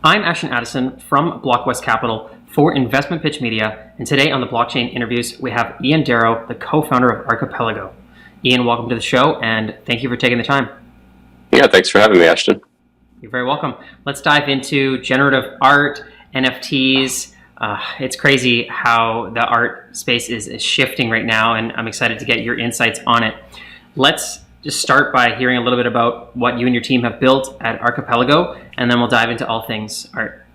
I'm Ashton Addison from Blockwest Capital for Investment Pitch Media, and today on the Blockchain Interviews, we have Ian Darrow, the co-founder of Archipelago. Ian, welcome to the show, and thank you for taking the time. Yeah, thanks for having me, Ashton. You're very welcome. Let's dive into generative art, NFTs. It's crazy how the art space is shifting right now, and I'm excited to get your insights on it. Let's just start by hearing a little bit about what you and your team have built at Archipelago, and then we'll dive into all things art.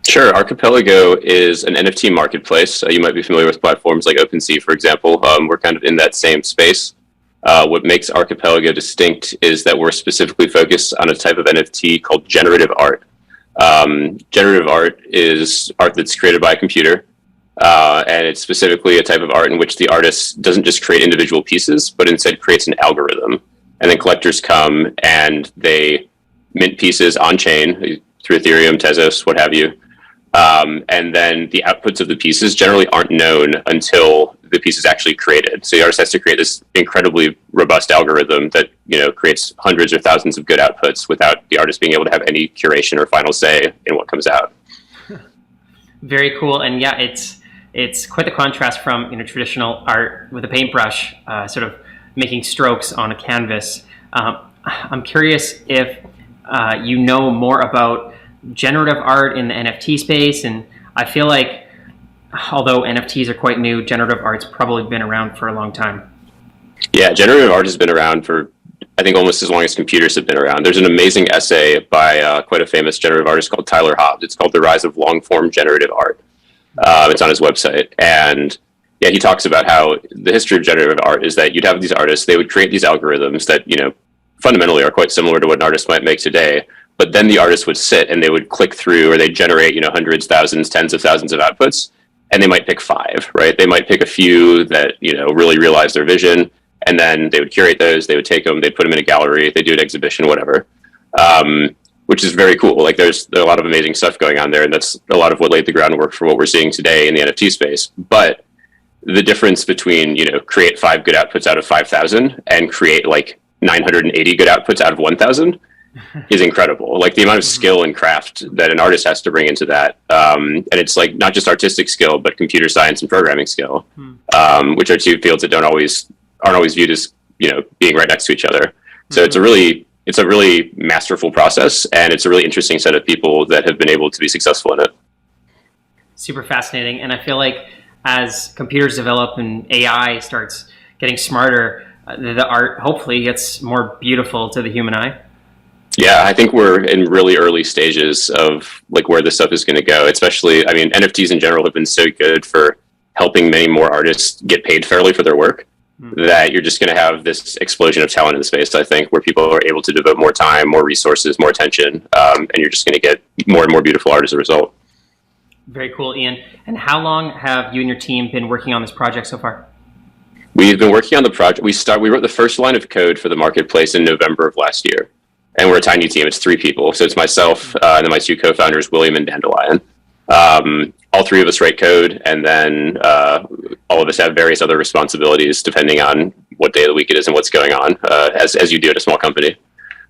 Sure. Archipelago is an NFT marketplace. You might be familiar with platforms like OpenSea, for example. We're kind of in that same space. What makes Archipelago distinct is that we're specifically focused on a type of NFT called generative art. Generative art is art that's created by a computer, and it's specifically a type of art in which the artist doesn't just create individual pieces, but instead creates an algorithm. And then collectors come and they mint pieces on chain through Ethereum, Tezos, what have you. And then the outputs of the pieces generally aren't known until the piece is actually created. So the artist has to create this incredibly robust algorithm that, creates hundreds or thousands of good outputs without the artist being able to have any curation or final say in what comes out. Very cool. And yeah, it's quite the contrast from traditional art with a paintbrush, sort of making strokes on a canvas. I'm curious if you know more about generative art in the NFT space, and I feel like although NFTs are quite new, generative art's probably been around for a long time. Yeah, generative art has been around for, I think, almost as long as computers have been around. There's an amazing essay by quite a famous generative artist called Tyler Hobbs. It's called The Rise of Long-Form Generative Art. It's on his website. And yeah, he talks about how the history of generative art is that you'd have these artists, they would create these algorithms that, fundamentally are quite similar to what an artist might make today. But then the artist would sit and they would click through, or they'd generate, hundreds, thousands, tens of thousands of outputs, and they might pick 5, right? They might pick a few that, really realize their vision, and then they would curate those, they would take them, they'd put them in a gallery, they'd do an exhibition, whatever, which is very cool. Like there's a lot of amazing stuff going on there, and that's a lot of what laid the groundwork for what we're seeing today in the NFT space. But the difference between, create 5 good outputs out of 5,000 and create like 980 good outputs out of 1,000 is incredible. Like the amount of skill and craft that an artist has to bring into that. And it's like not just artistic skill, but computer science and programming skill, which are two fields that aren't always viewed as, being right next to each other. So it's a really masterful process, and it's a really interesting set of people that have been able to be successful in it. Super fascinating. And I feel like as computers develop and AI starts getting smarter, the art hopefully gets more beautiful to the human eye. Yeah, I think we're in really early stages of like where this stuff is going to go. Especially, I mean, NFTs in general have been so good for helping many more artists get paid fairly for their work that you're just going to have this explosion of talent in the space, I think, where people are able to devote more time, more resources, more attention, and you're just going to get more and more beautiful art as a result. Very cool, Ian. And how long have you and your team been working on this project so far? We've been working on the project. We wrote the first line of code for the marketplace in November of last year. And we're a tiny team. It's 3 people. So it's myself and then my 2 co-founders, William and Dandelion. All 3 of us write code, and then all of us have various other responsibilities depending on what day of the week it is and what's going on, as you do at a small company.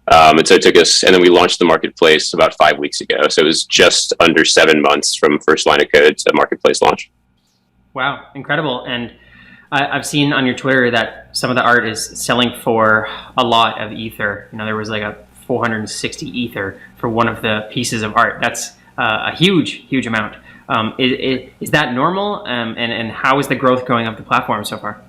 And so it took us, and then we launched the marketplace about 5 weeks ago. So it was just under 7 months from first line of code to marketplace launch. Wow, incredible. And I've seen on your Twitter that some of the art is selling for a lot of Ether. There was like a 460 Ether for one of the pieces of art. That's a huge amount. Is that normal? And how is the growth going of the platform so far?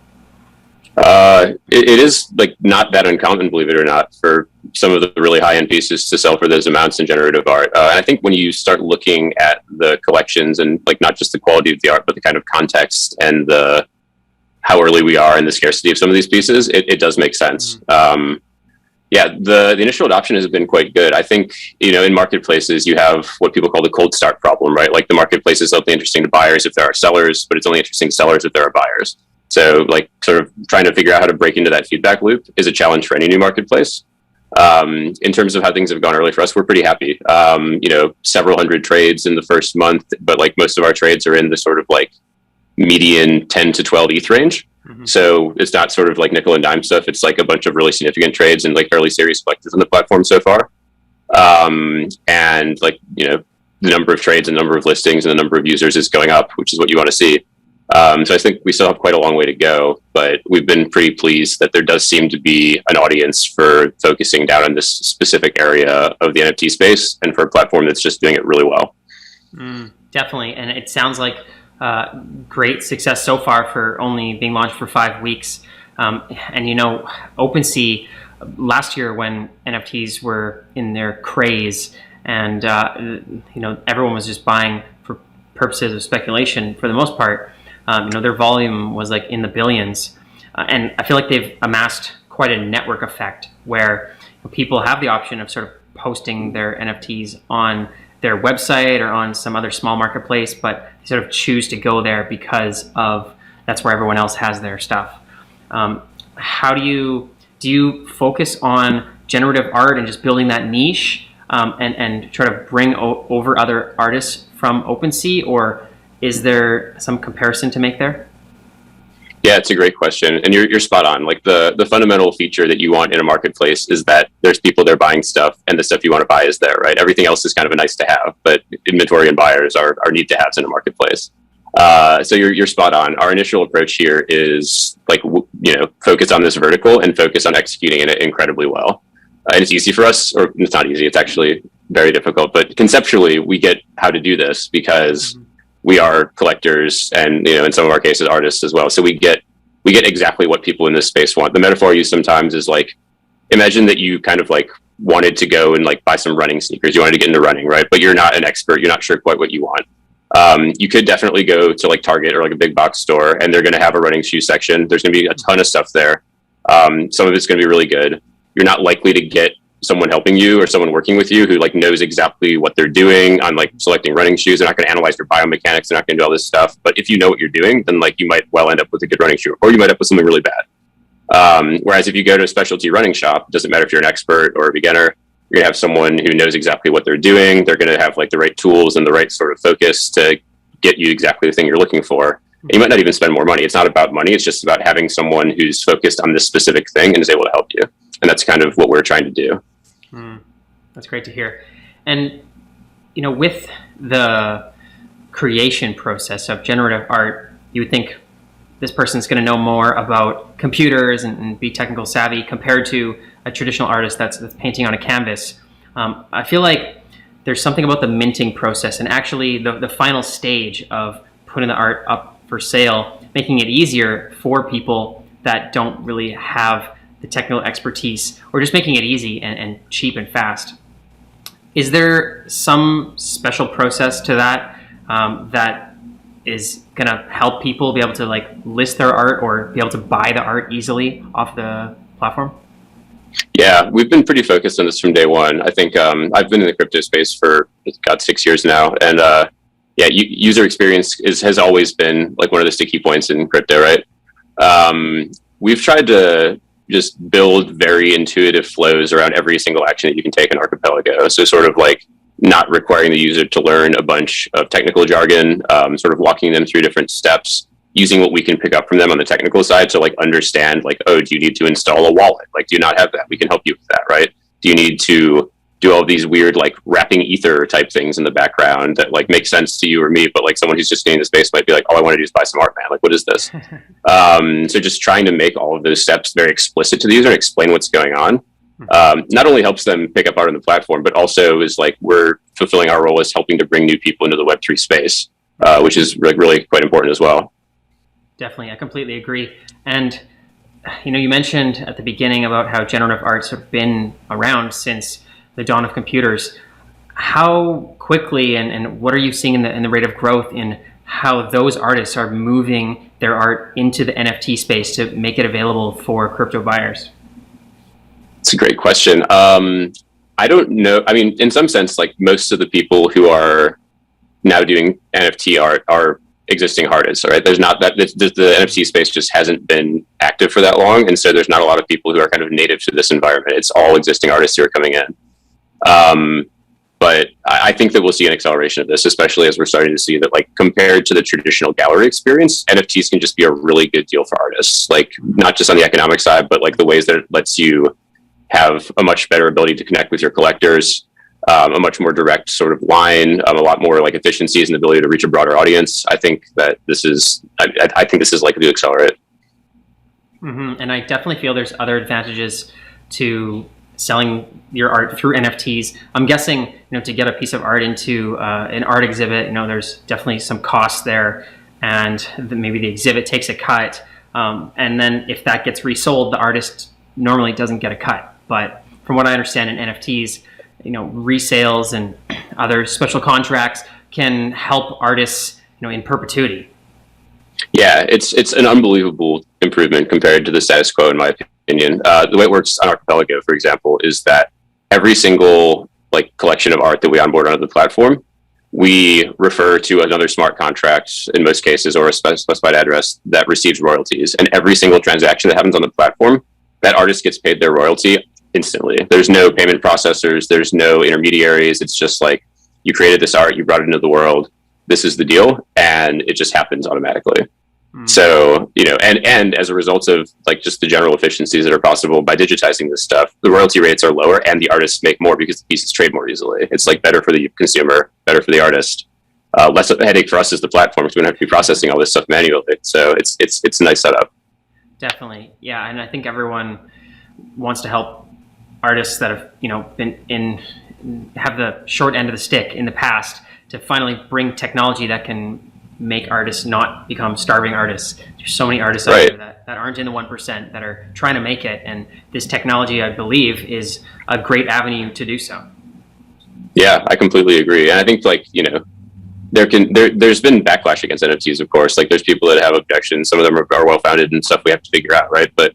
It is like not that uncommon, believe it or not, for some of the really high-end pieces to sell for those amounts in generative art. And I think when you start looking at the collections and like not just the quality of the art, but the kind of context and how early we are in the scarcity of some of these pieces, it does make sense. Yeah, the initial adoption has been quite good. I think, in marketplaces, you have what people call the cold start problem, right? Like the marketplace is only interesting to buyers if there are sellers, but it's only interesting to sellers if there are buyers. So like sort of trying to figure out how to break into that feedback loop is a challenge for any new marketplace. In terms of how things have gone early for us, we're pretty happy. Several hundred trades in the first month, but like most of our trades are in the sort of like median 10 to 12 ETH range. So it's not sort of like nickel and dime stuff. It's like a bunch of really significant trades and like fairly serious collectors on the platform so far. And like, the number of trades and number of listings and the number of users is going up, which is what you want to see. So I think we still have quite a long way to go, but we've been pretty pleased that there does seem to be an audience for focusing down on this specific area of the NFT space, and for a platform that's just doing it really well. Definitely. And it sounds like great success so far for only being launched for 5 weeks. And OpenSea last year, when NFTs were in their craze and everyone was just buying for purposes of speculation for the most part, their volume was like in the billions. And I feel like they've amassed quite a network effect where people have the option of sort of posting their NFTs on their website or on some other small marketplace, but they sort of choose to go there because of that's where everyone else has their stuff. How do you focus on generative art and just building that niche and try to bring over other artists from OpenSea, or is there some comparison to make there? Yeah, it's a great question, and you're spot on. Like the fundamental feature that you want in a marketplace is that there's people there buying stuff, and the stuff you want to buy is there, right? Everything else is kind of a nice to have, but inventory and buyers are need to haves in a marketplace. So you're spot on. Our initial approach here is like focus on this vertical and focus on executing it incredibly well. And it's easy for us, or it's not easy. It's actually very difficult, but conceptually we get how to do this because we are collectors and, in some of our cases, artists as well. So we get exactly what people in this space want. The metaphor I use sometimes is like, imagine that you kind of like wanted to go and like buy some running sneakers. You wanted to get into running, right? But you're not an expert. You're not sure quite what you want. You could definitely go to like Target or like a big box store, and they're going to have a running shoe section. There's going to be a ton of stuff there. Some of it's going to be really good. You're not likely to get someone helping you or someone working with you who like knows exactly what they're doing on like selecting running shoes. They're not going to analyze your biomechanics. They're not going to do all this stuff. But if you know what you're doing, then like you might well end up with a good running shoe, or you might end up with something really bad. Whereas if you go to a specialty running shop, it doesn't matter if you're an expert or a beginner, you're gonna have someone who knows exactly what they're doing. They're gonna have like the right tools and the right sort of focus to get you exactly the thing you're looking for. And you might not even spend more money. It's not about money. It's just about having someone who's focused on this specific thing and is able to help you. And that's kind of what we're trying to do. That's great to hear. And, with the creation process of generative art, you would think this person's going to know more about computers and be technical savvy compared to a traditional artist that's painting on a canvas. I feel like there's something about the minting process and actually the final stage of putting the art up for sale, making it easier for people that don't really have the technical expertise, or just making it easy and cheap and fast. Is there some special process to that that is going to help people be able to like list their art or be able to buy the art easily off the platform? Yeah, we've been pretty focused on this from day one. I think I've been in the crypto space for 6 years now, and user experience has always been like one of the sticky points in crypto, right? We've tried to just build very intuitive flows around every single action that you can take in Archipelago. So sort of like not requiring the user to learn a bunch of technical jargon, sort of walking them through different steps, using what we can pick up from them on the technical side to like understand like, oh, do you need to install a wallet? Like, do you not have that? We can help you with that, right? Do you need to do all these weird like wrapping ether type things in the background that like make sense to you or me, but like someone who's just getting the space might be like, all I want to do is buy some art, man. Like, what is this? So just trying to make all of those steps very explicit to the user and explain what's going on. Not only helps them pick up art on the platform, but also is like we're fulfilling our role as helping to bring new people into the Web3 space, which is like really quite important as well. Definitely, I completely agree. And you mentioned at the beginning about how generative art's sort of been around since the dawn of computers. How quickly and what are you seeing in the rate of growth in how those artists are moving their art into the NFT space to make it available for crypto buyers? It's a great question. I don't know. I mean, in some sense, like most of the people who are now doing NFT art are existing artists, right? There's not that the NFT space just hasn't been active for that long. And so there's not a lot of people who are kind of native to this environment. It's all existing artists who are coming in. But I think that we'll see an acceleration of this, especially as we're starting to see that, like, compared to the traditional gallery experience, NFTs can just be a really good deal for artists. Like, not just on the economic side, but like the ways that it lets you have a much better ability to connect with your collectors. a much more direct sort of line, a lot more like efficiencies and ability to reach a broader audience. I think that this is, I think this is likely to accelerate. Mm-hmm. And I definitely feel there's other advantages to selling your art through NFTs. I'm guessing, to get a piece of art into an art exhibit, there's definitely some costs there, and maybe the exhibit takes a cut. And then if that gets resold, the artist normally doesn't get a cut. But from what I understand in NFTs, resales and other special contracts can help artists, in perpetuity. Yeah, it's an unbelievable improvement compared to the status quo, in my opinion. The way it works on Archipelago, for example, is that every single collection of art that we onboard onto the platform, we refer to another smart contract in most cases, or a specified address that receives royalties. And every single transaction that happens on the platform, that artist gets paid their royalty instantly. There's no payment processors, there's no intermediaries. It's just like, you created this art, you brought it into the world, this is the deal, and it just happens automatically. So, and as a result of just the general efficiencies that are possible by digitizing this stuff, the royalty rates are lower and the artists make more because the pieces trade more easily. It's better for the consumer, better for the artist, less of a headache for us as the platform, because we don't have to be processing all this stuff manually. So it's a nice setup. Definitely. Yeah. And I think everyone wants to help artists that have, have the short end of the stick in the past, to finally bring technology that can make artists not become starving artists. There's so many artists out there that aren't in the 1% that are trying to make it, and this technology, I believe, is a great avenue to do so. Yeah, I completely agree. And I think there's been backlash against NFTs, of course. There's people that have objections. Some of them are well founded and stuff we have to figure out, right? But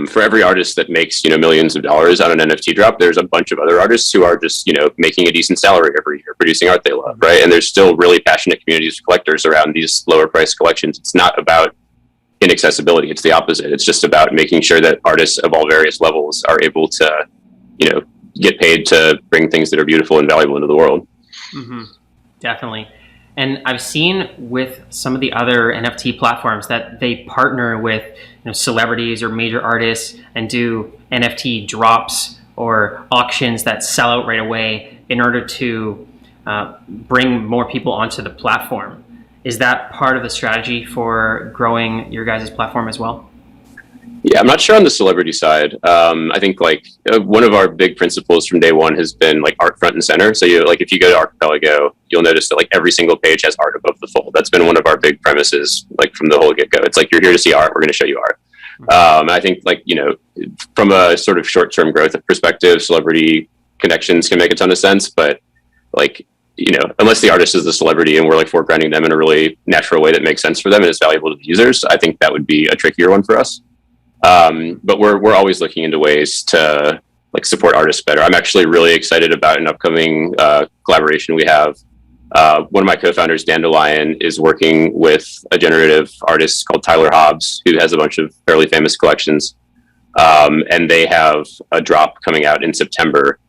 for every artist that makes millions of dollars on an NFT drop, there's a bunch of other artists who are just making a decent salary every year producing art they love, right? And there's still really passionate communities of collectors around these lower price collections. It's not about inaccessibility, it's the opposite. It's just about making sure that artists of all various levels are able to get paid to bring things that are beautiful and valuable into the world. Mm-hmm. Definitely. And I've seen with some of the other NFT platforms that they partner with celebrities or major artists and do NFT drops or auctions that sell out right away in order to bring more people onto the platform. Is that part of the strategy for growing your guys' platform as well? Yeah, I'm not sure on the celebrity side. I think one of our big principles from day one has been art front and center. So if you go to Archipelago, you'll notice that every single page has art above the fold. That's been one of our big premises from the whole get go. It's you're here to see art, we're going to show you art. I think from a sort of short-term growth perspective, celebrity connections can make a ton of sense, but unless the artist is the celebrity and we're foregrounding them in a really natural way that makes sense for them and is valuable to the users, I think that would be a trickier one for us. But we're always looking into ways to support artists better. I'm actually really excited about an upcoming collaboration we have. One of my co-founders, Dandelion, is working with a generative artist called Tyler Hobbs, who has a bunch of fairly famous collections. And they have a drop coming out in September,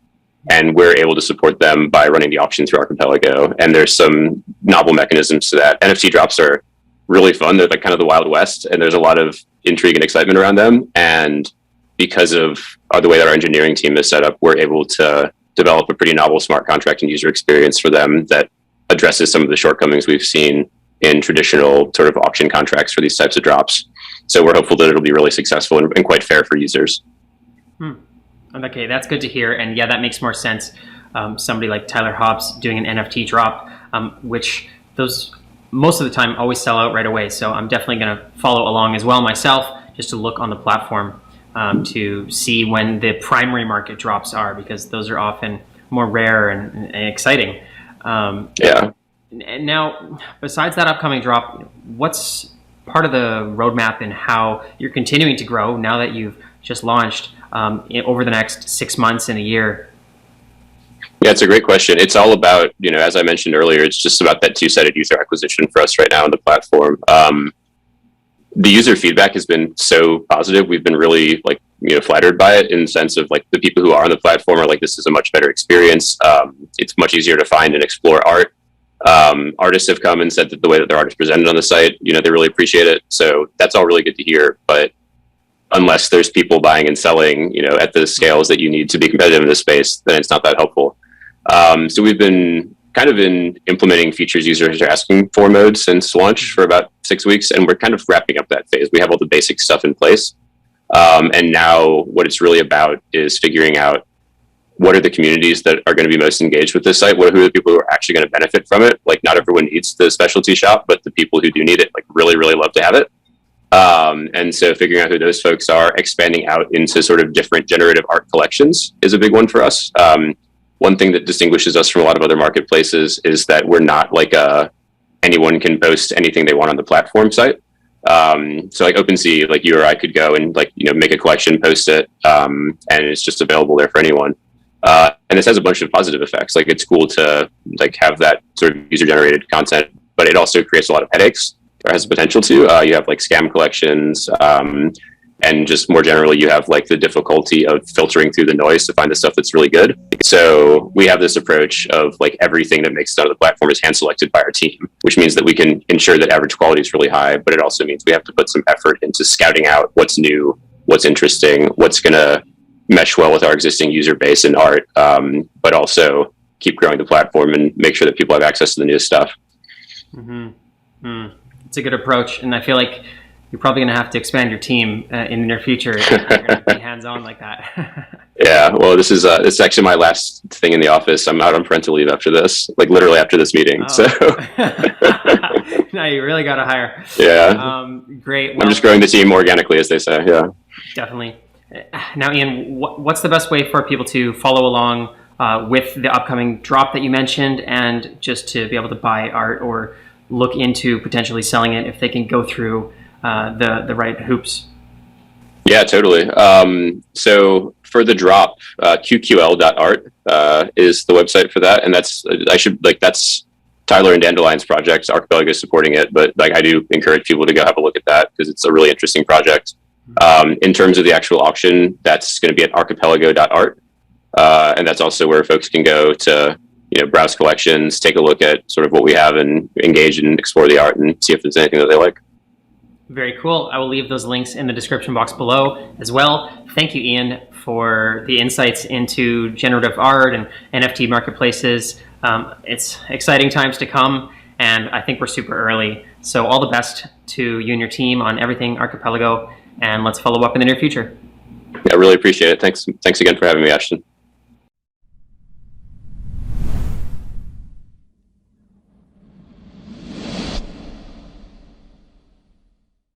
and we're able to support them by running the auction through Archipelago. And there's some novel mechanisms to that. NFT drops are really fun. They're kind of the Wild West, and there's a lot of intrigue and excitement around them. And because of the way that our engineering team is set up, we're able to develop a pretty novel smart contract and user experience for them that addresses some of the shortcomings we've seen in traditional sort of auction contracts for these types of drops. So we're hopeful that it'll be really successful and quite fair for users. Okay, that's good to hear. And yeah, that makes more sense. Somebody like Tyler Hobbs doing an NFT drop, which those most of the time always sell out right away. So I'm definitely going to follow along as well myself, just to look on the platform to see when the primary market drops are, because those are often more rare and exciting. Yeah. And now, besides that upcoming drop, what's part of the roadmap and how you're continuing to grow now that you've just launched over the next 6 months and a year? Yeah, it's a great question. It's all about, as I mentioned earlier, it's just about that two-sided user acquisition for us right now on the platform. The user feedback has been so positive. We've been really flattered by it, in the sense of the people who are on the platform are this is a much better experience. It's much easier to find and explore art. Artists have come and said that the way that their art is presented on the site, they really appreciate it. So that's all really good to hear. But unless there's people buying and selling, at the scales that you need to be competitive in this space, then it's not that helpful. So we've been kind of in implementing features users are asking for mode since launch for about 6 weeks, and we're kind of wrapping up that phase. We have all the basic stuff in place. And now what it's really about is figuring out what are the communities that are going to be most engaged with this site? Who are the people who are actually going to benefit from it? Like, not everyone needs the specialty shop, but the people who do need it, like, really, really love to have it. And so figuring out who those folks are, expanding out into sort of different generative art collections is a big one for us. One thing that distinguishes us from a lot of other marketplaces is that we're not like anyone can post anything they want on the platform site. So like OpenSea, like you or I could go and make a collection, post it, and it's just available there for anyone. And this has a bunch of positive effects. Like, it's cool to have that sort of user generated content, but it also creates a lot of headaches, or has the potential to. You have like scam collections, and just more generally, you have like the difficulty of filtering through the noise to find the stuff that's really good. So we have this approach of like everything that makes it onto the platform is hand selected by our team, which means that we can ensure that average quality is really high, but it also means we have to put some effort into scouting out what's new, what's interesting, what's going to mesh well with our existing user base in art, but also keep growing the platform and make sure that people have access to the newest stuff. It's a good approach, and I feel like you're probably going to have to expand your team in the near future if you're going to be hands-on like that. Yeah, well, this is actually my last thing in the office. I'm out on parental leave after this, like literally after this meeting. So now you really got to hire. Yeah. Great. Well, I'm just growing the team organically, as they say. Yeah. Definitely. Now, Ian, what's the best way for people to follow along with the upcoming drop that you mentioned, and just to be able to buy art or look into potentially selling it if they can go through the right hoops? Yeah, totally. So for the drop, qql.art is the website for that, and that's Tyler and Dandelion's project. Archipelago is supporting it, but I do encourage people to go have a look at that because it's a really interesting project. In terms of the actual auction, that's going to be at archipelago.art, and that's also where folks can go to browse collections, take a look at sort of what we have, and engage and explore the art and see if there's anything that they like. Very cool. I will leave those links in the description box below as well. Thank you, Ian, for the insights into generative art and NFT marketplaces. It's exciting times to come, and I think we're super early. So all the best to you and your team on everything Archipelago, and let's follow up in the near future. Yeah, I really appreciate it. Thanks again for having me, Ashton.